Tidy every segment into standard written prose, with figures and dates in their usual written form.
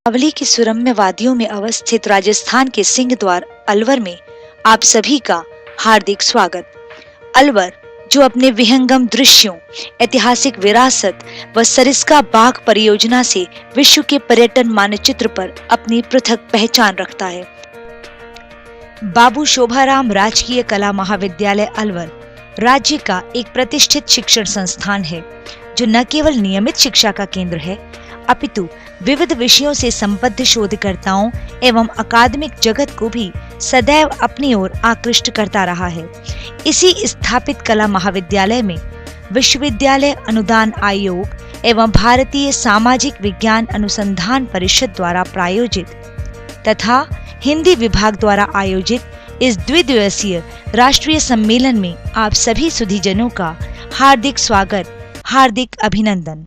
अवली की सुरम्य वादियों में अवस्थित राजस्थान के सिंहद्वार अलवर में आप सभी का हार्दिक स्वागत। अलवर जो अपने विहंगम दृश्यों, ऐतिहासिक विरासत व सरिस्का बाग परियोजना से विश्व के पर्यटन मानचित्र पर अपनी पृथक पहचान रखता है। बाबू शोभाराम राजकीय कला महाविद्यालय अलवर राज्य का एक प्रतिष्ठित शिक्षण संस्थान है, जो न केवल नियमित शिक्षा का केंद्र है, अपितु विविध विषयों से संबद्ध शोधकर्ताओं एवं अकादमिक जगत को भी सदैव अपनी ओर आकृष्ट करता रहा है। इसी स्थापित कला महाविद्यालय में विश्वविद्यालय अनुदान आयोग एवं भारतीय सामाजिक विज्ञान अनुसंधान परिषद द्वारा प्रायोजित तथा हिंदी विभाग द्वारा आयोजित इस द्विदिवसीय राष्ट्रीय सम्मेलन में आप सभी सुधीजनों का हार्दिक स्वागत, हार्दिक अभिनंदन।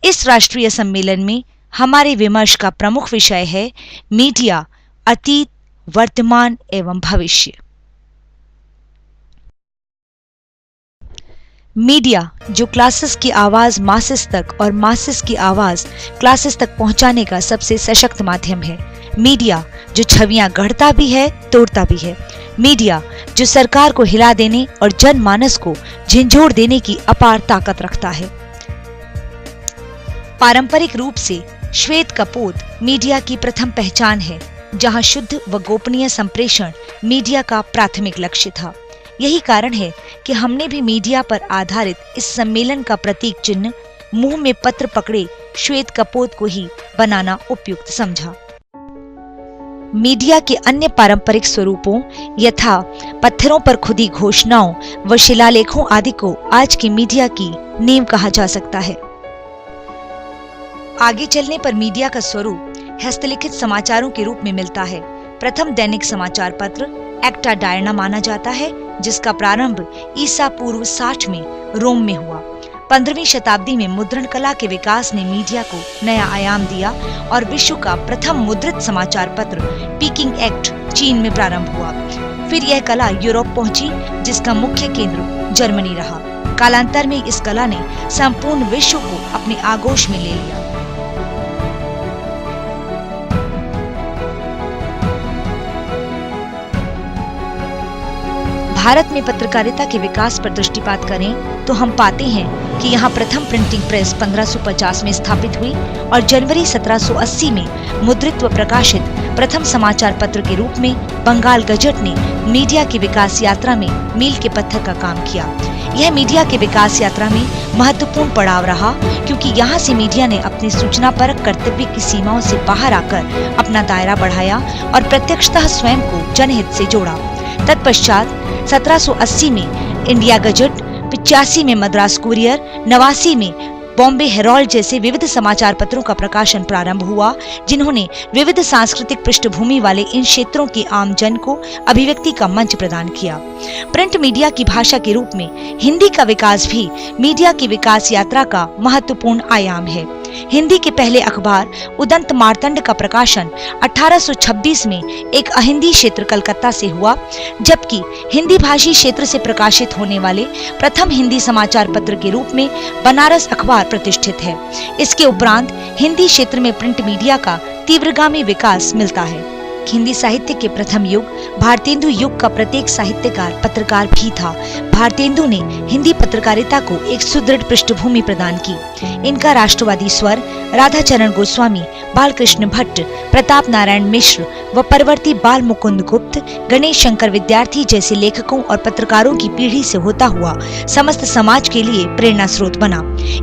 इस राष्ट्रीय सम्मेलन में हमारे विमर्श का प्रमुख विषय है मीडिया, अतीत, वर्तमान एवं भविष्य। मीडिया जो क्लासेस की आवाज मासेस तक और मासेस की आवाज क्लासेस तक पहुंचाने का सबसे सशक्त माध्यम है। मीडिया जो छवियां गढ़ता भी है, तोड़ता भी है। मीडिया जो सरकार को हिला देने और जनमानस को झिंझोड़ देने की अपार ताकत रखता है। पारंपरिक रूप से श्वेत कपोत मीडिया की प्रथम पहचान है, जहां शुद्ध व गोपनीय संप्रेषण मीडिया का प्राथमिक लक्ष्य था। यही कारण है कि हमने भी मीडिया पर आधारित इस सम्मेलन का प्रतीक चिन्ह मुंह में पत्र पकड़े श्वेत कपोत को ही बनाना उपयुक्त समझा। मीडिया के अन्य पारंपरिक स्वरूपों यथा पत्थरों पर खुदी घोषणाओं व शिलालेखों आदि को आज की मीडिया की नींव कहा जा सकता है। आगे चलने पर मीडिया का स्वरूप हस्तलिखित समाचारों के रूप में मिलता है। प्रथम दैनिक समाचार पत्र एक्टा डायना माना जाता है, जिसका प्रारंभ ईसा पूर्व 60 में रोम में हुआ। 15वीं शताब्दी में मुद्रण कला के विकास ने मीडिया को नया आयाम दिया और विश्व का प्रथम मुद्रित समाचार पत्र पीकिंग एक्ट चीन में प्रारंभ हुआ। फिर यह कला यूरोप पहुंची, जिसका मुख्य केंद्र जर्मनी रहा। कालांतर में इस कला ने संपूर्ण विश्व को अपने आगोश में ले लिया। भारत में पत्रकारिता के विकास पर दृष्टिपात करें तो हम पाते हैं कि यहाँ प्रथम प्रिंटिंग प्रेस 1550 में स्थापित हुई और जनवरी 1780 में मुद्रित व प्रकाशित प्रथम समाचार पत्र के रूप में बंगाल गजट ने मीडिया की विकास यात्रा में मील के पत्थर का काम किया। यह मीडिया के विकास यात्रा में महत्वपूर्ण पड़ाव रहा, क्योंकि यहाँ से मीडिया ने अपनी सूचनापरक कर्तव्य की सीमाओं से बाहर आकर अपना दायरा बढ़ाया और प्रत्यक्षतः स्वयं को जनहित से जोड़ा। तत्पश्चात 1780 में इंडिया गजट, 85 में मद्रास कुरियर, 89 में बॉम्बे हेराल्ड जैसे विविध समाचार पत्रों का प्रकाशन प्रारंभ हुआ, जिन्होंने विविध सांस्कृतिक पृष्ठभूमि वाले इन क्षेत्रों के आम जन को अभिव्यक्ति का मंच प्रदान किया। प्रिंट मीडिया की भाषा के रूप में हिंदी का विकास भी मीडिया की विकास यात्रा का महत्वपूर्ण आयाम है। हिंदी के पहले अखबार उदंत मार्तंड का प्रकाशन 1826 में एक अहिंदी क्षेत्र कलकत्ता से हुआ, जबकि हिंदी भाषी क्षेत्र से प्रकाशित होने वाले प्रथम हिंदी समाचार पत्र के रूप में बनारस अखबार प्रतिष्ठित है। इसके उपरांत हिंदी क्षेत्र में प्रिंट मीडिया का तीव्रगामी विकास मिलता है। हिंदी साहित्य के प्रथम युग भारतेंदु युग का प्रत्येक साहित्यकार पत्रकार भी था। भारतेंदु ने हिंदी पत्रकारिता को एक सुदृढ़ पृष्ठभूमि प्रदान की। इनका राष्ट्रवादी स्वर राधाचरण गोस्वामी, बालकृष्ण भट्ट, प्रताप नारायण मिश्र व परवर्ती बाल मुकुंद गुप्त, गणेश शंकर विद्यार्थी जैसे लेखकों और पत्रकारों की पीढ़ी से होता हुआ समस्त समाज के लिए प्रेरणा स्रोत बना।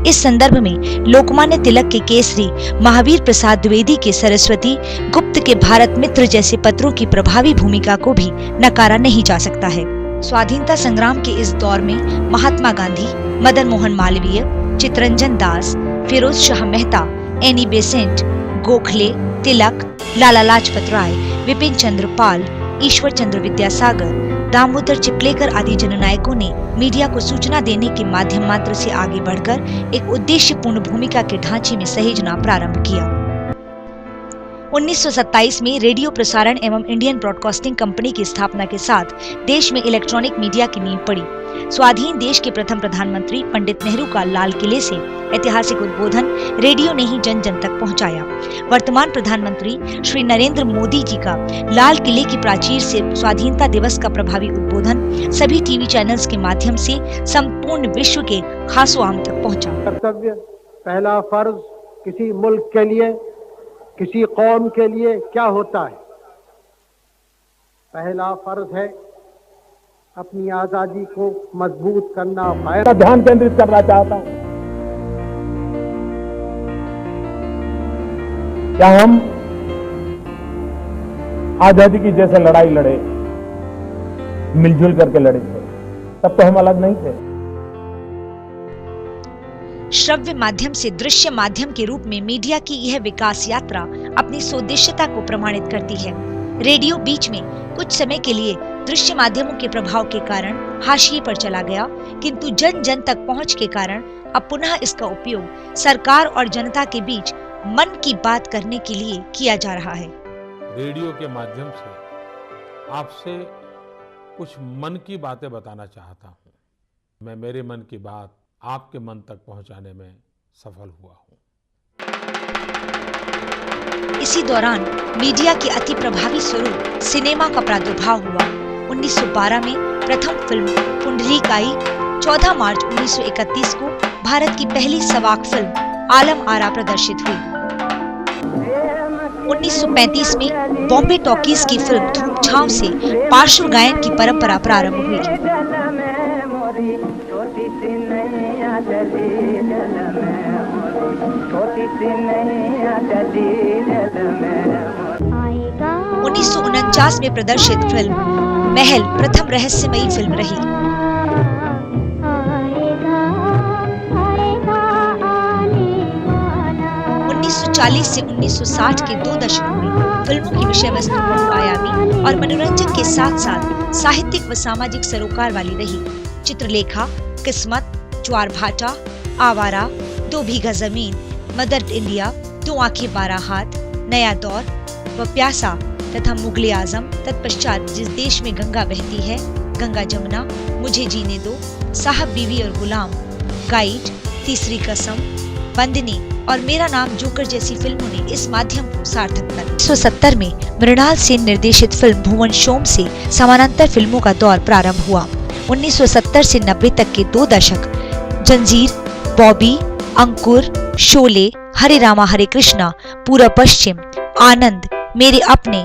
इस संदर्भ में लोकमान्य तिलक के केसरी, महावीर प्रसाद द्विवेदी के सरस्वती, गुप्त के भारत मित्र जैसे पत्रों की प्रभावी भूमिका को भी नकारा नहीं जा सकता है। स्वाधीनता संग्राम के इस दौर में महात्मा गांधी, मदन मोहन मालवीय, चित्तरंजन दास, फिरोज शाह मेहता, एनी बेसेंट, गोखले, तिलक, लाला लाजपत राय, विपिन चंद्र पाल, ईश्वर चंद्र विद्यासागर, दामोदर चिपलेकर आदि जननायकों ने मीडिया को सूचना देने के माध्यम मात्र से आगे बढ़कर एक उद्देश्यपूर्ण भूमिका के ढांचे में सहेजना प्रारंभ किया। 1927 में रेडियो प्रसारण एवं इंडियन ब्रॉडकास्टिंग कंपनी की स्थापना के साथ देश में इलेक्ट्रॉनिक मीडिया की नींव पड़ी। स्वाधीन देश के प्रथम प्रधानमंत्री पंडित नेहरू का लाल किले से ऐतिहासिक उद्बोधन रेडियो ने ही जन जन तक पहुंचाया। वर्तमान प्रधानमंत्री श्री नरेंद्र मोदी जी का लाल किले की प्राचीर से स्वाधीनता दिवस का प्रभावी उद्बोधन सभी टीवी चैनल्स के माध्यम से संपूर्ण विश्व के खासों आम तक पहुंचा। कर्तव्य, पहला फर्ज किसी मुल्क के लिए, किसी कौम के लिए क्या होता है? पहला फर्ज है अपनी आजादी को मजबूत करना। मैं ध्यान केंद्रित करना चाहता हूं, क्या हम आजादी की जैसे लड़ाई लड़े, मिलजुल करके लड़े थे, तब तो हम अलग नहीं थे। श्रव्य माध्यम से दृश्य माध्यम के रूप में मीडिया की यह विकास यात्रा अपनी सोदेश्यता को प्रमाणित करती है। रेडियो बीच में कुछ समय के लिए दृश्य माध्यमों के प्रभाव के कारण हाशिए पर चला गया, किंतु जन जन तक पहुंच के कारण अब पुनः इसका उपयोग सरकार और जनता के बीच मन की बात करने के लिए किया जा रहा है। रेडियो के माध्यम से आपसे कुछ मन की बातें बताना चाहता हूं। मैं मेरे मन की बात आपके मन तक पहुंचाने में सफल हुआ हूं। इसी दौरान मीडिया के अति प्रभावी स्वरूप सिनेमा का प्रादुर्भाव हुआ। 1912 में प्रथम फिल्म पुंडलीक आई। 14 मार्च 1931 को भारत की पहली सवाक फिल्म आलम आरा प्रदर्शित हुई। 1935 में बॉम्बे टॉकीज की फिल्म धूप छांव से पार्श्व गायन की परंपरा प्रारंभ हुई। 1949 में प्रदर्शित फिल्म महल प्रथम रहस्यमयी फिल्म रही। 1940 से 1960 के 2 दशकों में फिल्मों की विषय वस्तु बहुआयामी और मनोरंजन के साथ साथ साहित्यिक व सामाजिक सरोकार वाली रही। चित्रलेखा, किस्मत, ज्वार भाटा, आवारा, 2 बीघा जमीन, मदर इंडिया, 2 आंखें 12 हाथ, नया दौर व प्यासा तथा मुगले आजम, तत्पश्चात जिस देश में गंगा बहती है, गंगा जमुना, मुझे जीने दो, साहब बीवी और गुलाम, गाइड, तीसरी कसम, बंदनी और मेरा नाम जोकर जैसी फिल्मों ने इस माध्यम को सार्थक कर। 1970 में मृणाल सेन निर्देशित फिल्म भुवन शोम से समानांतर फिल्मों का दौर प्रारंभ हुआ। 1970 से 90 तक के 2 दशक जंजीर, बॉबी, अंकुर, शोले, हरे रामा हरे कृष्णा, पूर्व पश्चिम, आनंद, मेरे अपने,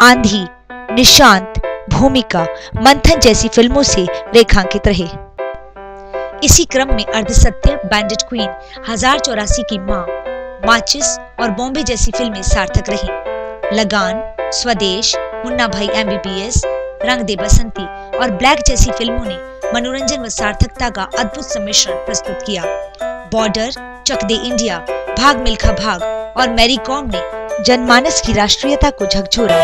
आंधी, निशांत, भूमिका, मंथन जैसी फिल्मों से रेखांकित रहे। इसी क्रम में अर्धसत्य, बैंडेड क्वीन, 1084 की मां, माचिस और बॉम्बे जैसी फिल्में सार्थक रहीं। लगान, स्वदेश, मुन्ना भाई MBBS, रंग दे बसंती और ब्लैक जैसी फिल्मों ने मनोरंजन व सार्थकता का अद्भुत सम्मिश्रण प्रस्तुत किया। बॉर्डर, चक दे इंडिया, भाग मिल्खा भाग और मैरी कॉम ने जनमानस की राष्ट्रीयता को झकझोरा।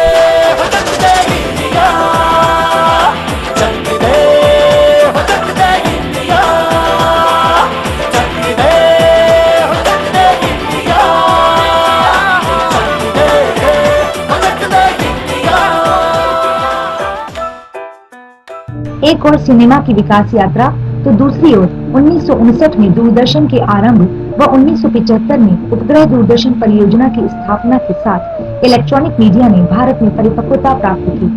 एक और सिनेमा की विकास यात्रा तो दूसरी ओर 1959 में दूरदर्शन के आरंभ व 1975 में उपग्रह दूरदर्शन परियोजना की स्थापना के साथ इलेक्ट्रॉनिक मीडिया ने भारत में परिपक्वता प्राप्त की।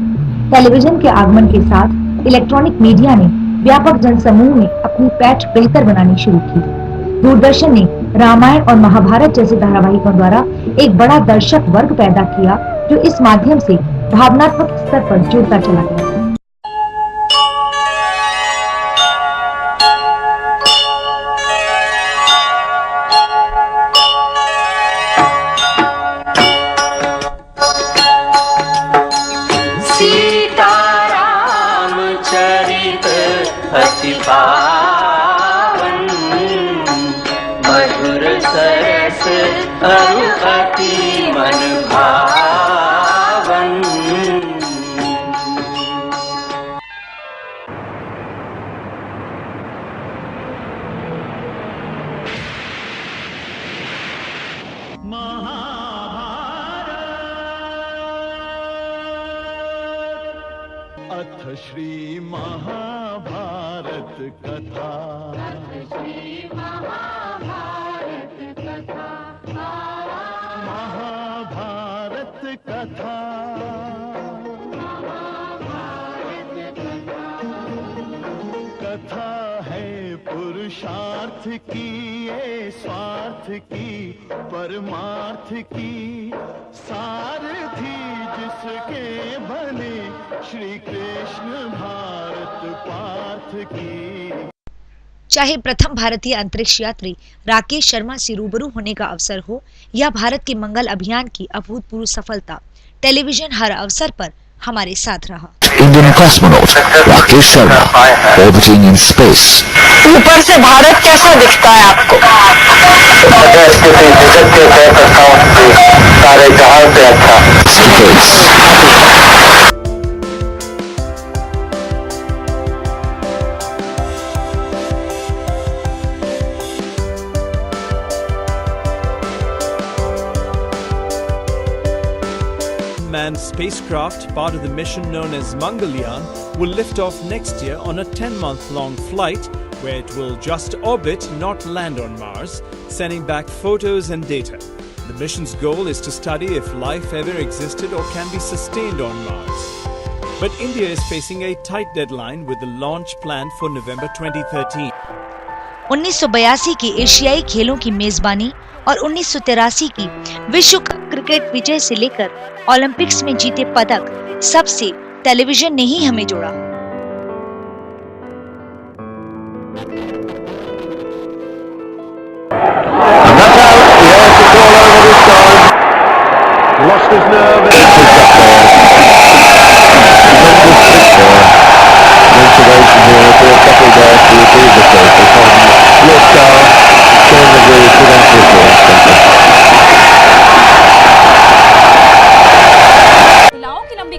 टेलीविजन के आगमन के साथ इलेक्ट्रॉनिक मीडिया ने व्यापक जनसमूह में अपनी पैठ बेहतर बनानी शुरू की। दूरदर्शन ने रामायण और महाभारत जैसे धारावाहिकों द्वारा एक बड़ा दर्शक वर्ग पैदा किया, जो इस माध्यम से भावनात्मक स्तर पर जुड़ता चला गया। पावन मधुर सरस अति मन भावन। अथ श्री महाभारत कथा। महाभारत कथा। कथा है पुरुषार्थ की, ये स्वार्थ की, परमार्थ की, सारथी जिसके बने श्री कृष्ण भारत पार्थ की। चाहे प्रथम भारतीय अंतरिक्ष यात्री राकेश शर्मा से रूबरू होने का अवसर हो या भारत के मंगल अभियान की अभूतपूर्व सफलता, टेलीविजन हर अवसर पर हमारे साथ रहा। Indian cosmonaut Rakesh Sharma orbiting in space. ऊपर से भारत कैसा दिखता है आपको? सारे जहां से अच्छा। Manned spacecraft, part of the mission known as Mangalyaan, will lift off next year on a 10-month-long flight where it will just orbit, not land on Mars, sending back photos and data. The mission's goal is to study if life ever existed or can be sustained on Mars. But India is facing a tight deadline with the launch planned for November 2013. 1982 के एशियाई खेलों की मेजबानी और 1983 की विश्व cup cricket विजय से लेकर ओलंपिक्स में जीते पदक, सबसे टेलीविजन ने ही हमें जोड़ा। Lost his nerve.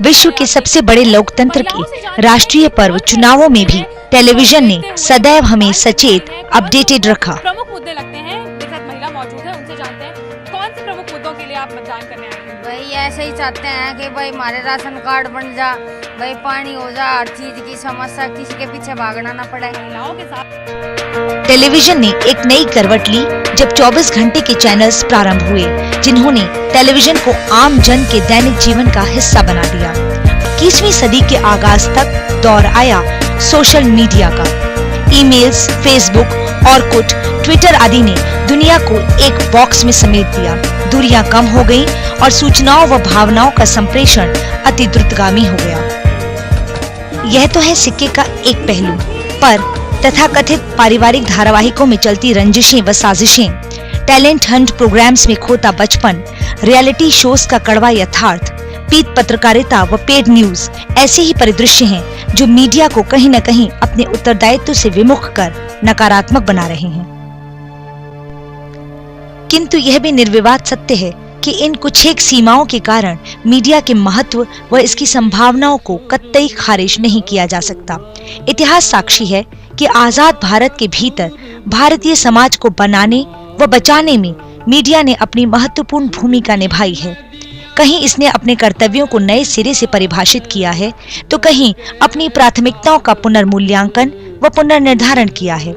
विश्व के सबसे बड़े लोकतंत्र के राष्ट्रीय पर्व चुनावों में भी टेलीविजन ने सदैव हमें सचेत, अपडेटेड रखा। प्रमुख मुद्दे लगते हैं, मेरे साथ महिला मौजूद है, उनसे जानते हैं कौन से प्रमुख मुद्दों के लिए आप मतदान करने आए हैं। भाई ऐसे ही चाहते हैं कि भाई हमारे राशन कार्ड बन जा, भाई पानी हो जा, हर चीज की समस्या, किसी के पीछे भागना ना पड़े। महिलाओं के साथ टेलीविजन ने एक नई करवट ली जब 24 घंटे के चैनल्स प्रारंभ हुए, जिन्होंने टेलीविजन को आम जन के दैनिक जीवन का हिस्सा बना दिया। 21वीं सदी के आगाज तक दौर आया सोशल मीडिया का। ईमेल्स, फेसबुक, ऑरकुट, ट्विटर आदि ने दुनिया को एक बॉक्स में समेट दिया। दूरियां कम हो गईं और सूचनाओं व भावनाओं का संप्रेषण अति द्रुतगामी हो गया। यह तो है सिक्के का एक पहलू, पर तथाकथित पारिवारिक धारावाहिकों में चलती रंजिशें व साजिशें, टैलेंट हंट प्रोग्राम्स में खोता बचपन, रियलिटी शोज का कड़वा यथार्थ, पीत पत्रकारिता व पेड न्यूज ऐसे ही परिदृश्य हैं जो मीडिया को कहीं न कहीं अपने उत्तरदायित्व से विमुख कर नकारात्मक बना रहे हैं। किंतु यह भी निर्विवाद सत्य है कि इन कुछ एक सीमाओं के कारण मीडिया के महत्व व इसकी संभावनाओं को कतई खारिज नहीं किया जा सकता। इतिहास साक्षी है कि आजाद भारत के भीतर भारतीय समाज को बनाने व बचाने में मीडिया ने अपनी महत्वपूर्ण भूमिका निभाई है। कहीं इसने अपने कर्तव्यों को नए सिरे से परिभाषित किया है, तो कहीं अपनी प्राथमिकताओं का पुनर्मूल्यांकन व पुनर्निर्धारण किया है।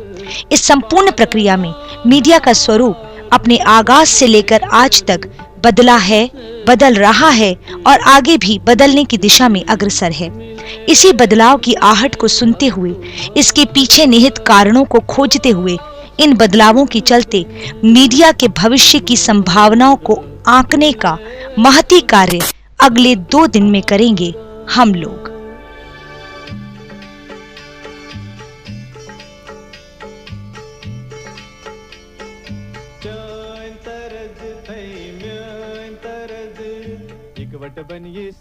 इस संपूर्ण प्रक्रिया में मीडिया का स्वरूप अपने आगाज से लेकर आज तक बदला है, बदल रहा है और आगे भी बदलने की दिशा में अग्रसर है। इसी बदलाव की आहट को सुनते हुए, इसके पीछे निहित कारणों को खोजते हुए, इन बदलावों के चलते मीडिया के भविष्य की संभावनाओं को आंकने का महती कार्य अगले 2 दिन में करेंगे हम लोग। बनिए